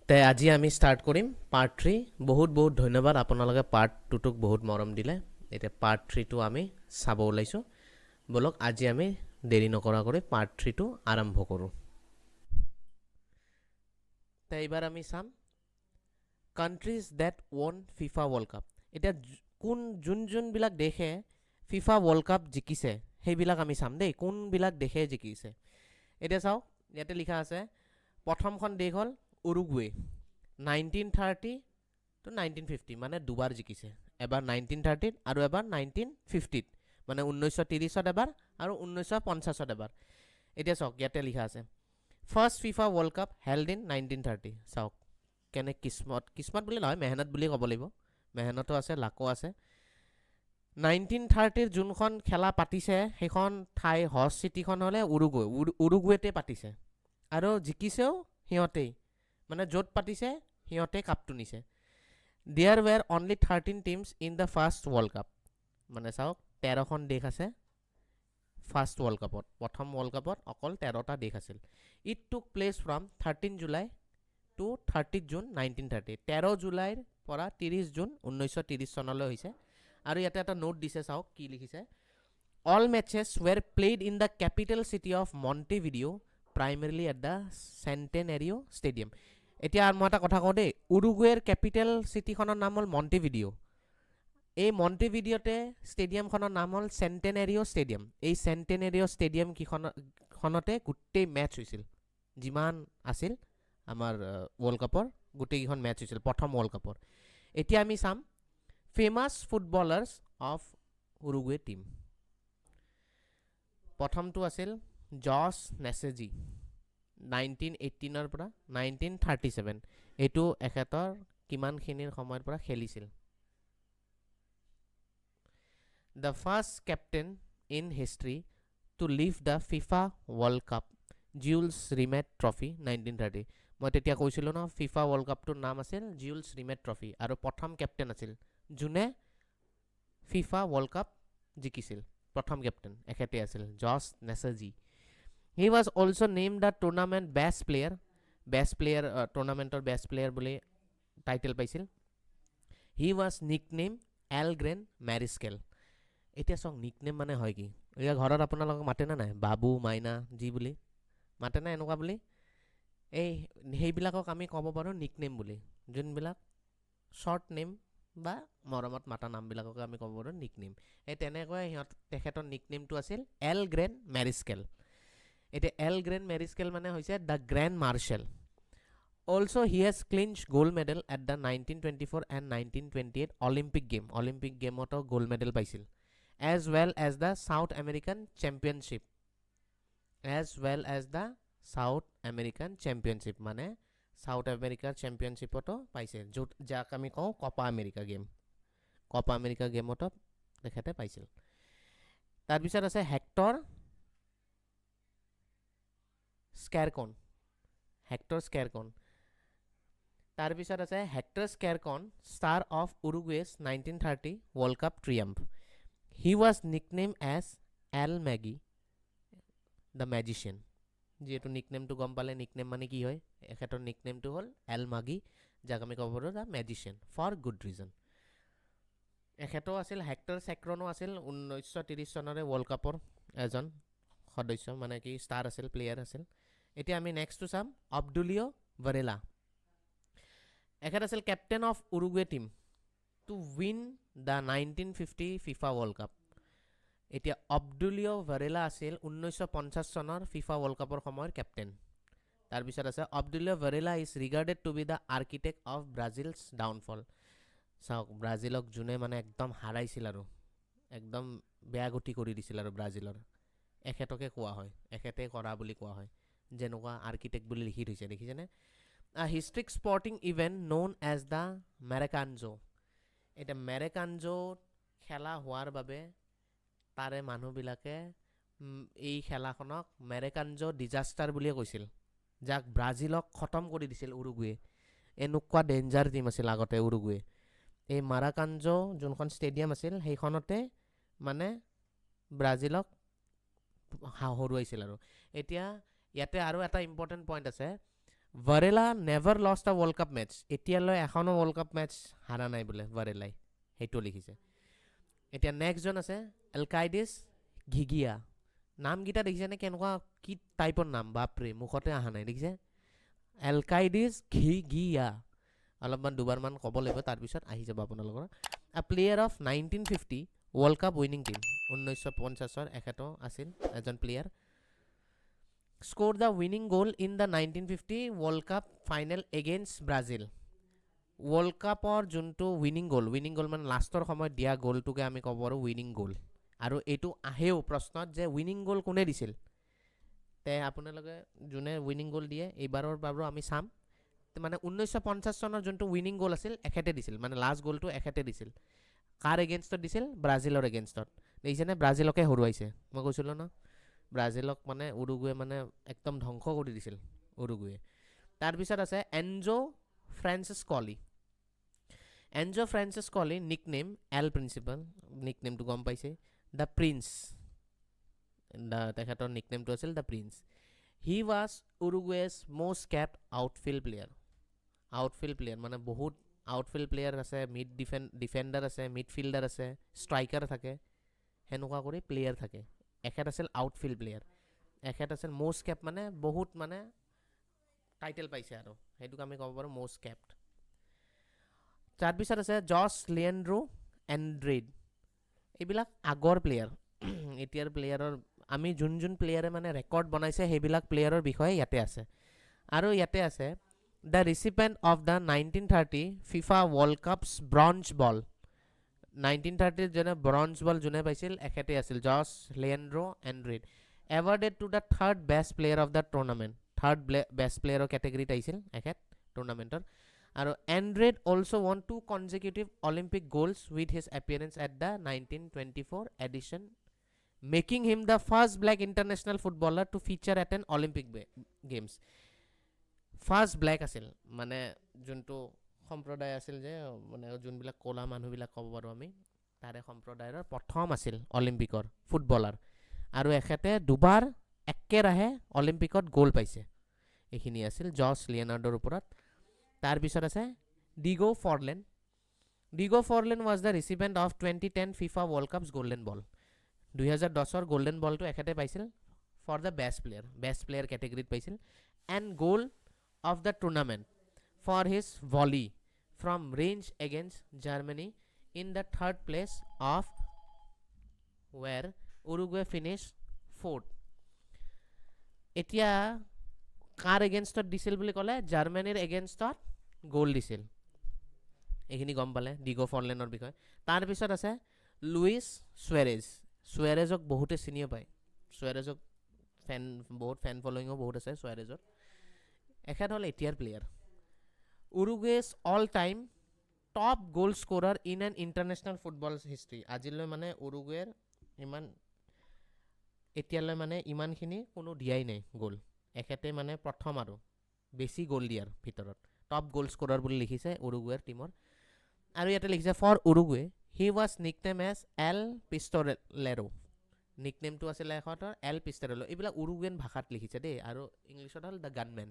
তে আজি আমি ষ্টাৰ্ট কৰিম পাৰ্ট 3 বহুত বহুত ধন্যবাদ আপোনালোকে পাৰ্ট 2টোক বহুত মৰম দিলে এতিয়া পাৰ্ট 3টো আমি চাব ওলাইছো বলক আজি আমি দেৰি নকৰা কৰি পাৰ্ট 3টো আৰম্ভ কৰোঁ তে এইবাৰ আমি চাম countries that won FIFA world cup এটা কোন যোন বিলাক দেশে ফিফা ওয়াৰ্ল্ড কাপ জিকিছে সেইবিলাক আমি চাম দেই কোনবিলাক দেশে জিকিছে এটা চাও ইয়াতে লিখা আছে প্ৰথমখন দেশ হ'ল উৰুগুৱে 1930 to 1950 মানে দুবাৰ জিকিছে এবাৰ 1930 আৰু এবাৰ 1950 মানে 1930ত এবাৰ আৰু 1950ত এবাৰ এতিয়া চাওক ইয়াতে লিখা আছে first FIFA world cup held in 1930 চাওক কেনে কিসমত বুলি নহয় মেহনত বুলি ক'ব লাগিব মেহনতো আছে লাকো আছে 1930ৰ যোনখন খেলা পাতিছে সেইখন ঠাই হষ্ট চিটিখন হ'লে উৰুগুৱেতে পাতিছে আৰু জিকিছেও সিহঁতেই মানে য'ত পাতিছে সিহঁতে কাপটো নিছে there were only 13 teams in the first world cup মানে চাওক 13খন দেশ আছে ফাৰ্ষ্ট ৱৰ্ল্ড কাপত প্ৰথম ৱৰ্ল্ড কাপত অকল 13টা দেশ আছিল it took place from 13 July to 30 June 1930 13 জুলাইৰ পৰা 30 জুন 1930 চনলৈ হৈছে আৰু ইয়াতে এটা নোট দিছে চাওক কি লিখিছে all matches were played in the capital city of Montevideo primarily at the Centenario stadium এতিয়া মই এটা কথা কওঁ দেই উৰুগুৱেৰ কেপিটেল চিটিখনৰ নাম হ'ল মণ্টেভিডিঅ এই মণ্টেভিডিঅতে ষ্টেডিয়ামখনৰ নাম হ'ল চেণ্টেনেৰিঅ ষ্টেডিয়াম এই চেণ্টেনেৰিঅ ষ্টেডিয়াম কিখনতে গোটেই মেচ হৈছিল যিমান আছিল আমাৰ ৱৰ্ল্ড কাপৰ গোটেইকেইখন মেচ হৈছিল প্ৰথম ৱৰ্ল্ড কাপৰ এতিয়া আমি চাম ফেমাছ ফুটবলাৰ্ছ অফ উৰুগুৱে টিম প্ৰথমটো আছিল জৰ্জ নেছেজি 1918ৰ পৰা 1937 এইটো এখেতৰ কিমানখিনিৰ সময়ৰ পৰা খেলিছিল the first captain in history to লিভ the FIFA world cup Jules Rimet trophy 1930 মই তেতিয়া কৈছিলোঁ ন ফিফা ৱৰ্ল্ড কাপটোৰ নাম আছিল জিউলছ ৰিমেট ট্ৰফি আৰু প্ৰথম কেপ্টেইন আছিল যোনে ফিফা ৱৰ্ল্ড কাপ জিকিছিল প্ৰথম কেপ্টেইন এখেতে আছিল জৰ্জ Nasazzi he was also' named the tournament best player টুৰ্ণামেণ্টৰ বেষ্ট প্লেয়াৰ বুলি টাইটেল পাইছিল he was nick name El Gran Mariscal এতিয়া চাওক নিক নেম মানে হয় কি এতিয়া ঘৰত আপোনালোকক মাতেনে নাই বাবু মাইনা যি বুলি মাতেনে এনেকুৱা বুলি এই সেইবিলাকক আমি ক'ব পাৰোঁ নিক নেম বুলি যোনবিলাক শ্বৰ্ট নেম বা মৰমত মাতা নামবিলাকক আমি ক'ব পাৰোঁ নিক নেম এই তেনেকৈ তেখেতৰ নিক নেমটো আছিল এল গ্ৰেন মেৰিস্কেল এতিয়া এল গ্ৰেন মেৰিস্কেল মানে হৈছে the Grand Marshal also' he has clinched gold medal at the 1924 and 1928 Olympic গেমতো গ'ল্ড মেডেল পাইছিল as well as the South American championship মানে চাউথ আমেৰিকাৰ চেম্পিয়নশ্বিপতো পাইছে য'ত যাক আমি কওঁ কপা আমেৰিকা গেমতো তেখেতে পাইছিল তাৰপিছত আছে হেক্টৰ স্কেৰকন তাৰপিছত আছে Hector Scarone star of Uruguay's 1930 world cup triumph he was nicknamed as El Mago the magician যিহেতু নিকনেমটো গম পালে নিকনেম মানে কি হয় এখেতৰ নিকনেমটো হ'ল এল মাগি যাক আমি ক'ব পাৰোঁ the magician for good reason এখেতো আছিল হেক্টৰ চেক্ৰনো আছিল 1930 চনৰে ৱৰ্ল্ড কাপৰ এজন সদস্য মানে কি ষ্টাৰ আছিল প্লেয়াৰ আছিল এতিয়া আমি নেক্সটটো চাম অবদুলিঅ ভাৰেলা এখেত আছিল captain of উৰুগুৱে team to win the 1950 FIFA world cup এতিয়া অবদুলিঅ ভাৰেলা আছিল 1950 চনৰ ফিফা ৱৰ্ল্ড কাপৰ সময়ৰ কেপ্টেইন তাৰপিছত আছে Obdulio Varela is regarded to be the architect of Brazil's downfall চাওক ব্ৰাজিলক যোনে মানে একদম হাৰাইছিল আৰু একদম বেয়া গতি কৰি দিছিল আৰু ব্ৰাজিলৰ এখেতকে কোৱা হয় এখেতে কৰা বুলি কোৱা হয় যেনেকুৱা আৰ্কিটেক্ট বুলি লিখি থৈছে দেখিছেনে historic sporting event known as the Maracanazo এতিয়া মেৰেকানজো খেলা হোৱাৰ বাবে তাৰে মানুহবিলাকে এই খেলাখনক মেৰেকানজো ডিজাষ্টাৰ বুলিয়ে কৈছিল যাক ব্ৰাজিলক খতম কৰি দিছিল উৰুগুৱে এনেকুৱা ডেঞ্জাৰ টিম আছিল আগতে উৰুগুৱে এই মাৰাকানজো যোনখন ষ্টেডিয়াম আছিল সেইখনতে মানে ব্ৰাজিলক হৰুৱাইছিল আৰু এতিয়া ইয়াতে আৰু এটা ইম্পৰ্টেণ্ট পইণ্ট আছে ভাৰেলা নেভাৰ লষ্ট আ ৱৰ্ল্ড কাপ মেটচ, এতিয়ালৈ এখনো ৱৰ্ল্ড কাপ মেটচ হাৰা নাই বোলে ভাৰেলাই, সেইটো লিখিছে। এতিয়া নেক্সটজন আছে এলকাইডিছ ঘিগিয়া। নামকেইটা দেখিছেনে কেনেকুৱা কি টাইপৰ নাম, বাপৰে মুখতে অহা নাই দেখিছে, এলকাইডিছ ঘিগিয়া। অলপমান দুবাৰমান ক'ব লাগিব তাৰপিছত আহি যাব আপোনালোকৰ। আ player of 1950 world cup winning team, 1950 এখেতো আছিল এজন প্লেয়াৰ। স্ক'ৰ দ্য উইনিং গ'ল in the 1950 world cup final against Brazil. World কাপৰ যোনটো উইনিং গ'ল মানে লাষ্টৰ সময়ত দিয়া গ'লটোকে আমি ক'ব পাৰোঁ উইনিং গ'ল। আৰু এইটো আহেও প্ৰশ্নত যে উইনিং গ'ল কোনে দিছিল, তে আপোনালোকে যোনে উইনিং গ'ল দিয়ে এইবাৰৰ বাৰু আমি চাম। মানে 1950 চনৰ যোনটো উইনিং গ'ল আছিল এখেতে দিছিল, মানে লাষ্ট গ'লটো এখেতে দিছিল। কাৰ এগেইনষ্টত দিছিল, ব্ৰাজিলৰ এগেইনষ্টত। দেখিছেনে ব্ৰাজিলকে হৰুৱাইছে, মই কৈছিলোঁ ন ব্ৰাজিলক মানে উৰুগুৱে মানে একদম ধ্বংস কৰি দিছিল উৰুগুৱে। তাৰপিছত আছে Enzo Francescoli. Enzo Francescoli nick name El principal, nick নেমটো গম পাইছে, দ্য প্ৰিন্স, তেখেতৰ নিক নেমটো আছিল the prince. He was Uruguay's most capped outfield player. Outfield player মানে বহুত আউটফিল্ড প্লেয়াৰ আছে, ডিফেণ্ডাৰ আছে, মিডফিল্ডাৰ আছে, ষ্ট্ৰাইকাৰ থাকে, সেনেকুৱা কৰি প্লেয়াৰ থাকে। এখেত আছিল আউটফিল্ড প্লেয়াৰ। এখেত আছিল মষ্ট কেপ্ট মানে বহুত মানে টাইটেল পাইছে আৰু সেইটোক আমি ক'ব পাৰোঁ মষ্ট কেপ্ট। তাৰপিছত আছে জছ লিয়েণ্ড্ৰো এণ্ড্ৰেড। এইবিলাক আগৰ প্লেয়াৰ। এতিয়াৰ প্লেয়াৰৰ আমি যোন প্লেয়াৰে মানে ৰেকৰ্ড বনাইছে সেইবিলাক প্লেয়াৰৰ বিষয়ে ইয়াতে আছে। আৰু ইয়াতে আছে the recipient of the 1930 FIFA world cup's bronze ball. 1930 যোনে ব্ৰঞ্জ বল যোনে পাইছিল এখেতে আছিল Jose Leandro Andrade. Awarded to the third best player of the tournament, third best প্লেয়াৰৰ কেটেগৰীত আহিছিল এখেত টুৰ্ণামেণ্টৰ। আৰু Andrade also' won 2 consecutive Olympic golds with his appearance at the 1924 edition, making him the first black international footballer to feature at an Olympic games. First black আছিল, মানে যোনটো সম্প্ৰদায় আছিল যে মানে যোনবিলাক ক'লা মানুহবিলাক ক'ব পাৰোঁ আমি, তাৰে সম্প্ৰদায়ৰ প্ৰথম আছিল অলিম্পিকৰ ফুটবলাৰ। আৰু এখেতে দুবাৰ একেৰাহে অলিম্পিকত গ'ল পাইছে। এইখিনি আছিল জছ লিয়েনাৰ্ডৰ ওপৰত। তাৰপিছত আছে Diego Forlan. Diego Forlan was the recipient of 2010 FIFA world cup's golden ball. 2010 golden বলটো এখেতে পাইছিল ফৰ দ্য বেষ্ট প্লেয়াৰ কেটেগৰীত পাইছিল। And goal of the tournament for his volley from range against Germany in the third place of where Uruguay finish 4th। এতিয়া কাৰ এগেইনষ্টত দিছিল বুলি ক'লে, জাৰ্মানীৰ এগেইনষ্টত গ'ল দিছিল। এইখিনি গম পালে ডিগো ফৰলেনৰ বিষয়ে। তাৰপিছত আছে লুইছ ছুৱেৰেজ। ছুৱেৰেজক বহুতে চিনিও পায়, ছুৱেৰেজক বহুত ফেন ফলোয়িঙো বহুত আছে ছুৱেৰেজৰ। এখেত হ'ল এতিয়াৰ প্লেয়াৰ। উৰুগুৱেজ অল টাইম টপ গ'ল scorer in an international football history. আজিলৈ মানে উৰুগুৱেৰ এতিয়ালৈ মানে ইমানখিনি কোনো দিয়াই নাই গ'ল, এখেতে মানে প্ৰথম আৰু বেছি গ'ল দিয়াৰ ভিতৰত টপ গ'ল স্ক'ৰাৰ বুলি লিখিছে উৰুগুৱেৰ টীমৰ। আৰু ইয়াতে লিখিছে for Uruguay he was nicknamed as El Pistolero. নিকনেমটো আছিলে এখেতৰ এল পিষ্টলেৰো। এইবিলাক উৰুগুৱেন ভাষাত লিখিছে দেই, আৰু ইংলিছত হ'ল the gunman.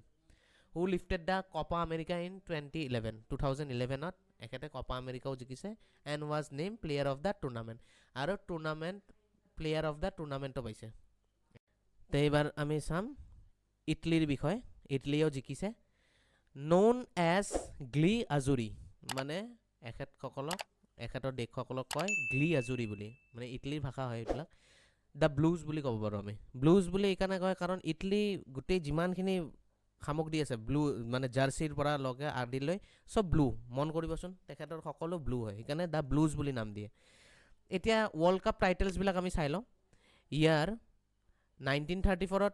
Who lifted the Copa America in 2011 এখেতে কপা আমেৰিকাও জিকিছে। And was named player of the tournament, আৰু প্লেয়াৰ অফ দ্য টুৰ্ণামেণ্টো পাইছে। তো এইবাৰ আমি চাম ইটলীৰ বিষয়ে। ইটলীও জিকিছে। ন'ন এজ গ্লি আজুৰি, মানে এখেতৰ দেশসকলক কয় গ্লি আজুৰি বুলি, মানে ইটলীৰ ভাষা হয় এইবিলাক। দ্য ব্লুজ বুলি ক'ব পাৰোঁ আমি। ব্লুজ বুলি এইকাৰণে কয় কাৰণ ইটলী গোটেই যিমানখিনি সামগ্ৰী আছে ব্লু, মানে জাৰ্চিৰ পৰা লগে আদিলৈ চব ব্লু। মন কৰিবচোন তেখেতৰ সকলো ব্লু হয়, সেইকাৰণে দ্য ব্লুজ বুলি নাম দিয়ে। এতিয়া ৱৰ্ল্ড কাপ টাইটেলছবিলাক আমি চাই লওঁ। ইয়াৰ 1934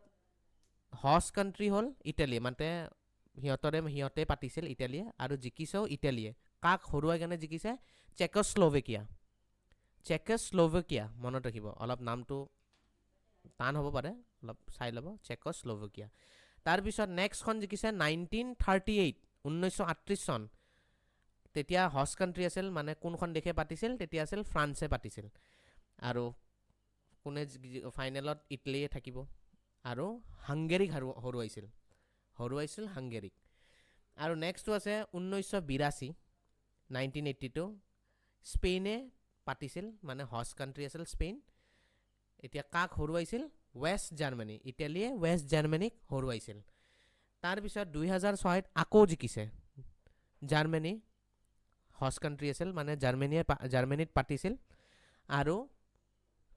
হষ্ট কাণ্ট্ৰি হ'ল ইটালী, মানে সিহঁতে পাতিছিল ইটালীয়ে, আৰু জিকিছেও ইটালীয়ে। কাক হৰুৱাই কেনে জিকিছে? চেকোস্লোভাকিয়া। মনত ৰাখিব, অলপ নামটো টান হ'ব পাৰে, অলপ চাই ল'ব। চেকোস্লোভাকিয়া। তাৰপিছত নেক্সটখন জিকিছে 1938 চন। তেতিয়া হষ্ট কাণ্ট্ৰি আছিল, মানে কোনখন দেশে পাতিছিল তেতিয়া আছিল ফ্ৰান্সে পাতিছিল। আৰু কোনে ফাইনেলত ইটলীয়ে থাকিব, আৰু হাংগেৰীক হৰুৱাইছিল। হৰুৱাইছিল হাংগেৰীক। আৰু নেক্সটটো আছে 1982 1982 স্পেইনে পাতিছিল, মানে হষ্ট কাণ্ট্ৰি আছিল স্পেইন। এতিয়া কাক হৰুৱাইছিল? West Germany. ইটালীয়ে ৱেষ্ট জাৰ্মানীক হৰুৱাইছিল। তাৰপিছত 2006 আকৌ জিকিছে জাৰ্মানী, হষ্ট কাণ্ট্ৰি আছিল, মানে জাৰ্মানীত পাতিছিল আৰু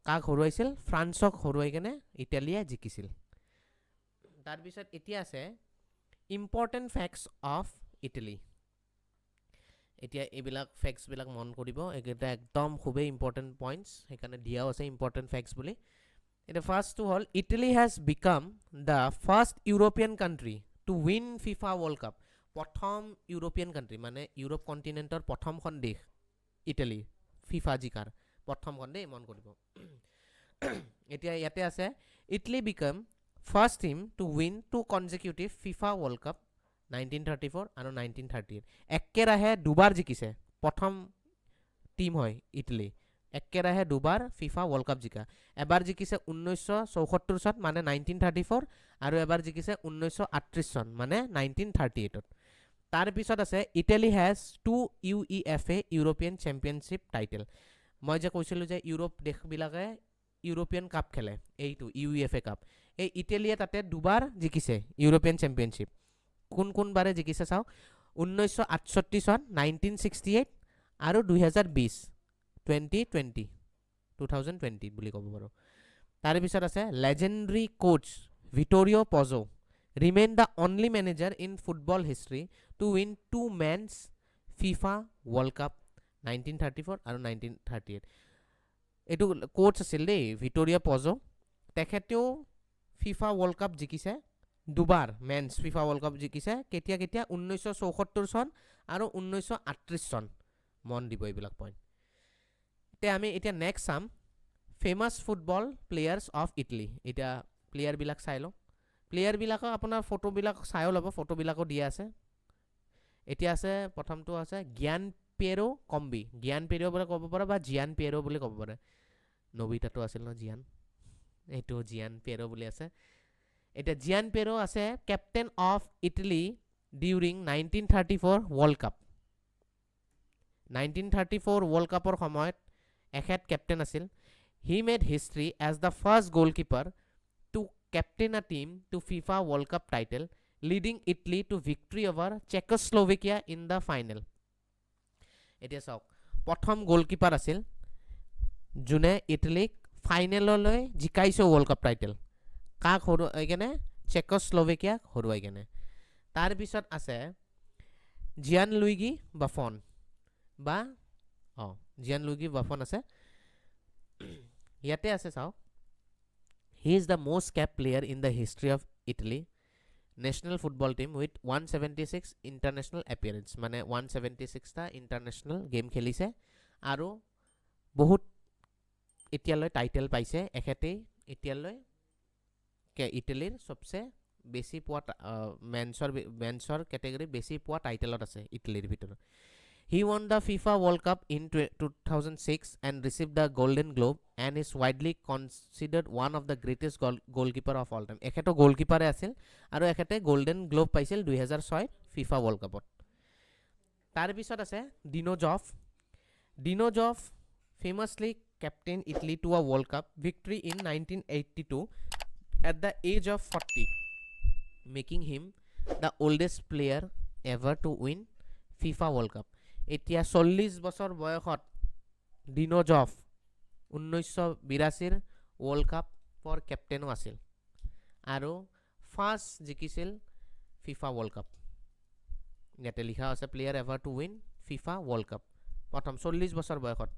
কাক হৰুৱাইছিল? ফ্ৰান্সক হৰুৱাই কেনে ইটালীয়ে জিকিছিল। তাৰপিছত এতিয়া আছে ইম্পৰ্টেণ্ট ফেক্টছ অফ ইটালী। এতিয়া এইবিলাক ফেক্টছবিলাক মন কৰিব, এইকেইটা একদম খুবেই ইম্পৰ্টেণ্ট পইণ্টছ, সেইকাৰণে দিয়াও আছে ইম্পৰ্টেণ্ট ফেক্টছ বুলি। এতিয়া ফাৰ্ষ্টটো হ'ল Italy has became the first European country to win FIFA world cup. প্ৰথম ইউৰোপিয়ান কাণ্ট্ৰি, মানে ইউৰোপ কণ্টিনেণ্টৰ প্ৰথমখন দেশ ইটালী ফিফা জিকাৰ প্ৰথমখন দেই, মন কৰিব। এতিয়া ইয়াতে আছে Italy became first team two win 2 consecutive FIFA world cup 1934 আৰু 1938। একেৰাহে দুবাৰ জিকিছে, প্ৰথম টিম হয় ইটালী, একেৰাহে দুবাৰ ফিফা ৱৰ্ল্ড কাপ জিকা। এবাৰ জিকিছে 1974 চন, মানে 1934, আৰু এবাৰ জিকিছে 1938 চন, মানে 1938ত। তাৰপিছত আছে Italy has 2 UEFA European championship title. মই যে কৈছিলোঁ যে ইউৰোপ দেশবিলাকে ইউৰোপিয়ান কাপ খেলে, এইটো UEFA কাপ, এই ইটালীয়ে তাতে দুবাৰ জিকিছে ইউৰোপিয়ান চেম্পিয়নশ্বিপ। কোন কোন বাৰে জিকিছে চাওঁ, 1968 চন 1968 আৰু 2020 বুলি ক'ব পাৰোঁ। তাৰপিছত আছে legendary coach Vittorio' Pozzo remain the only manager in football history to win 2 men's FIFA world cup 1934 আৰু 1938। এইটো কোচ আছিল দেই ভিটৰিঅ' পজো, তেখেতেও ফিফা ৱৰ্ল্ড কাপ জিকিছে দুবাৰ, মেন্স ফিফা ৱৰ্ল্ড কাপ জিকিছে। কেতিয়া কেতিয়া? 1974 চন আৰু 1938 চন। মন দিব এইবিলাক পইণ্ট। এতিয়া আমি নেক্সট চাম famous football players of Italy. এতিয়া প্লেয়াৰবিলাক চাই লওঁ, প্লেয়াৰবিলাকৰ আপোনাৰ ফটোবিলাক চায়ো ল'ব, ফটোবিলাকো দিয়া আছে। এতিয়া আছে প্ৰথমটো আছে গিয়ান পিয়েৰো কম্বি, গিয়ান পিয়েৰো বুলি ক'ব পাৰে বা জিয়ান পিয়েৰো বুলি ক'ব পাৰে। নবিতাটো আছিল ন জিয়ান, এইটো জিয়ান পিয়েৰো বুলি আছে। এতিয়া জিয়ান পিয়েৰো আছে captain of Italy during 1934 world cup. 1934 world কাপৰ সময়ত এখেত কেপ্টেইন আছিল। He made history as the first goalkeeper to captain a team to FIFA world cup title, leading Italy to victory over Czechoslovakia in the final. এতিয়া চাওক, প্ৰথম goalkeeper আছিল যোনে ইটালীক ফাইনেললৈ জিকাইছে ৱৰ্ল্ড কাপ টাইটেল, কাক হৰুৱাই কেনে? চেকোস্লোভাকিয়াক হৰুৱাই কেনে। তাৰপিছত আছে জিয়ান লুইগি বাফন বা জিয়ান লুইগি বাফন আছে। ইয়াতে আছে চাওক, he is the most cap player in the history of Italy national football team with 176 international appearance, মানে 176টা ইণ্টাৰনেশ্যনেল গেম খেলিছে আৰু বহুত এতিয়ালৈ টাইটেল পাইছে। এখেতেই এতিয়ালৈ ইটালীৰ চবচে বেছি পোৱা মেন্সৰ কেটেগৰীত বেছি পোৱা টাইটেলত আছে ইটালীৰ ভিতৰত। He won the FIFA world cup in 2006 and received the golden globe and is widely considered one of the greatest goalkeeper of all time. এখেতো গ'লকিপাৰে আছিল আৰু এখেতে গল্ডেন গ্লোব পাইছিল 2006 ফিফা ৱৰ্ল্ড কাপত। তাৰপিছত আছে dino জফ ফেমাছলি captain Italy to a World Cup victory in 1982 at the age of 40, making him the oldest player ever to win FIFA World Cup. এতিয়া 40 বছৰ বয়সত ডিনো জফ 1982 ৱৰ্ল্ড কাপৰ কেপ্টেইনো আছিল আৰু ফাৰ্ষ্ট জিকিছিল ফিফা ৱৰ্ল্ড কাপ। ইয়াতে লিখা আছে player ever to win FIFA world cup, প্ৰথম 40 বছৰ বয়সত।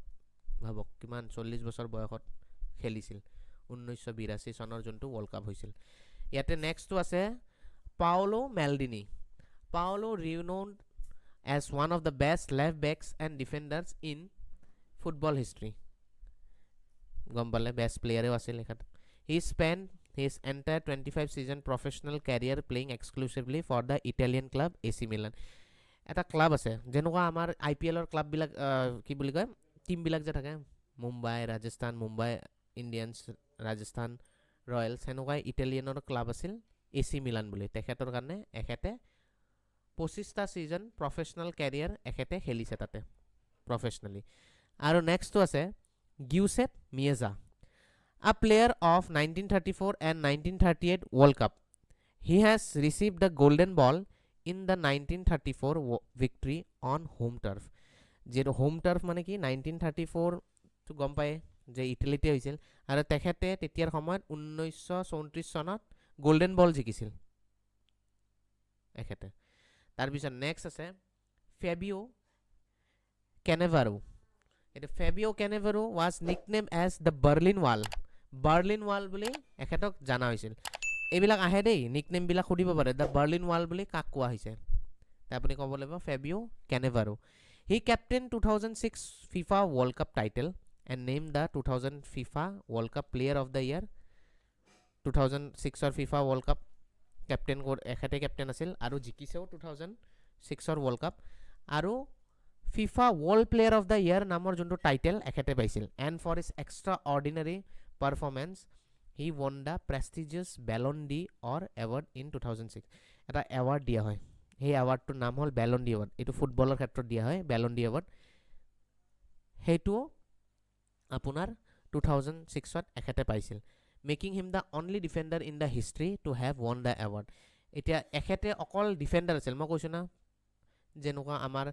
ভাবক কিমান 40 বছৰ বয়সত খেলিছিল 1982 চনৰ যোনটো ৱৰ্ল্ড কাপ হৈছিল। ইয়াতে নেক্সটটো আছে Paolo Maldini. Paolo renowned as one of the best left backs and defenders in football history. গম পালে বেষ্ট প্লেয়াৰেও আছিল এখেত। He spend his entire 25 season professional career playing exclusively for the Italian club AC Milan. এটা club আছে যেনেকুৱা আমাৰ IPLৰ ক্লাববিলাক কি বুলি কয় টিমবিলাক যে থাকে, মুম্বাই ইণ্ডিয়ানছ, ৰাজস্থান ৰয়েলছ, সেনেকুৱাই ইটালিয়ানৰ ক্লাব আছিল AC মিলান বুলি তেখেতৰ কাৰণে এখেতে 25টা সিজন প্ৰফেশনাল ক্যাৰিয়াৰ এখেতে খেলিছে তাতে প্ৰফেশনালি আৰু নেক্সটটো আছে গিউসেপ মিয়েজা a player of 1934 and 1938 World Cup. He has received the golden ball in the 1934 victory on home turf. যেটো হোম টার্ফ মানে কি 1934 তো গম পায় যে ইটালিতে হৈছিল আৰু তেখেতে তেতিয়াৰ সময়ত 1934 চনত গোল্ডেন বল জিকিছিল এখেতে তাৰপিছত নেক্সট আছে ফেবিও কেনেভাৰো এটা ফেবিও কেনেভাৰো was nicknamed as the Berlin Wall বুলি এখেতক জানা হৈছিল এইবিলাক আহে দেই নিকনেম বিলাক খুদিব পাৰে the Berlin Wall বুলি কাক কোৱা হৈছে তা আপুনি ক'ব লাগিব ফেবিও কেনেভাৰো he captained 2006 FIFA World Cup title and named the 2000 FIFA World Cup Player of the Year 2006 or FIFA World Cup captain এখেতে captain আছিল আৰু জিকিছেও 2006 or World Cup আৰু FIFA World Player of the Year নামৰ যোনটো title এখেতে পাইছিল and for his extraordinary performance he won the prestigious Ballon d'Or award in 2006 এটা award দিয়া হয় এই awardটোৰ নাম হ'ল Ballon d'Or এটো ফুটবলৰ ক্ষেত্ৰত দিয়া হয় Ballon d'Or হেতু আপোনাৰ 2006 ত এখেতে পাইছিল making him the only defender in the history to have won the award এতিয়া এখেতে অকল ডিফেন্ডাৰ আছিল মই কৈছো না যেনেকুৱা আমাৰ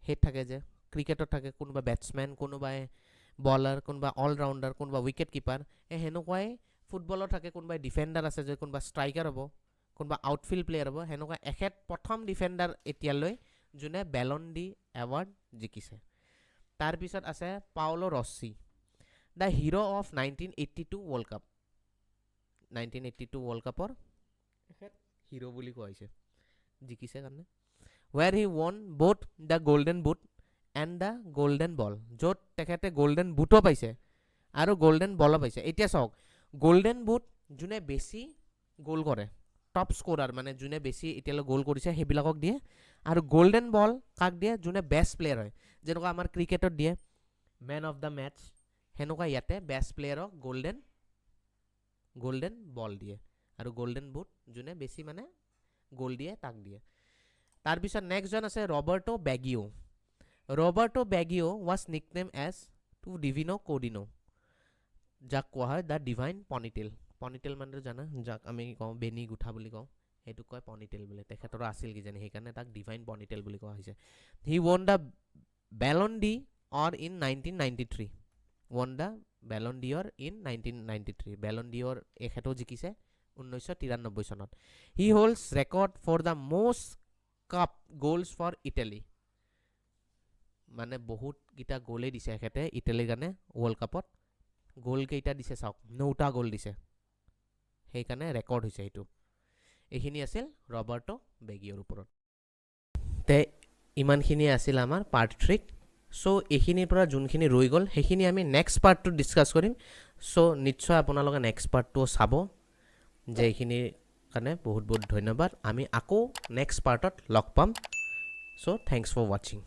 হেড থাকে যে ক্ৰিকেটত থাকে কোনোবা ব্যাটসম্যান কোনোবাই বলাৰ কোনোবা অল ৰাউন্ডাৰ কোনোবা উইকেট কিপাৰ হেনেকুৱাই ফুটবলৰ থাকে কোনোবা ডিফেন্ডাৰ আছে যে কোনোবা ষ্ট্ৰাইকাৰ হ'ব কোনোবা আউটফিল্ড প্লেয়াৰ হ'ব হেনেকুৱা এখেত প্ৰথম ডিফেন্ডাৰ এতিয়ালৈ যোনে বেলন ডি এৱাৰ্ড জিকিছে তাৰ পিছত আছে Paolo Rossi the hero of 1982 world cup 1982 world কাপৰ এখেত হিৰো বুলি কোৱা হৈছে জিকিছে কাৰণে where he won both the golden boot and the golden ball য'ত তেখেতে গোল্ডেন বুটো পাইছে আৰু গোল্ডেন বলো পাইছে এতিয়া চাওক গোল্ডেন বুট যোনে বেছি গোল কৰে টপ স্কোৰাৰ মানে যোনে বেছি এতিয়ালৈ গোল কৰিছে সেইবিলাকক দিয়ে আৰু গোল্ডেন বল কাক দিয়ে যোনে বেষ্ট প্লেয়াৰ হয় যেনেকুৱা আমাৰ ক্ৰিকেটত দিয়ে মেন অফ দ্য মেচ হেনেকুৱা ইয়াতে বেষ্ট প্লেয়াৰক গোল্ডেন বল দিয়ে আৰু গোল্ডেন বুট যোনে বেছি মানে গোল দিয়ে তাক দিয়ে তাৰপিছত নেক্সট জন আছে Roberto বেগিও was nicknamed as to Divino Codino যাক কোৱা হয় দ্য ডিভাইন পনিটেল মানে জানা যাক আমি কওঁ বেনি গুঠা বুলি কওঁ সেইটো কয় পনিটেল বুলি তেখেতৰ আছিল কি জানি সেইকাৰণে তাক ডিভাইন পনিটেল বুলি কোৱা হৈছে হি won the Ballon d'Or in 1993 won the Ballon d'Or in 1993 Ballon d'Or এখেতও জিকিছে 1993 চনত হি holds record for the most cup goals for Italy মানে বহুত গিটা গোলে দিছে এখেতে ইটালীৰ কাৰণে ওয়াৰ্ল্ড কাপত গোল কেইটা দিছে চাওক 9টা গোল দিছে সেইকাৰণে ৰেকৰ্ড হৈছে এইটো এইখিনি আছিল ৰবাৰ্টো বেগিওৰ ওপৰত তে ইমানখিনি আছিল আমাৰ পাৰ্ট 3 সো এইখিনিৰ পৰা যোনখিনি ৰৈ গ'ল সেইখিনি আমি নেক্সট পাৰ্টটো ডিসকাস কৰিম সো নিশ্চয় আপোনালোকে নেক্সট পাৰ্টটো চাব যে এইখিনিৰ কাৰণে বহুত বহুত ধন্যবাদ আমি আকৌ নেক্সট পাৰ্টত লগ পাম সো থ্যাঙ্কস ফৰ ওয়াচিং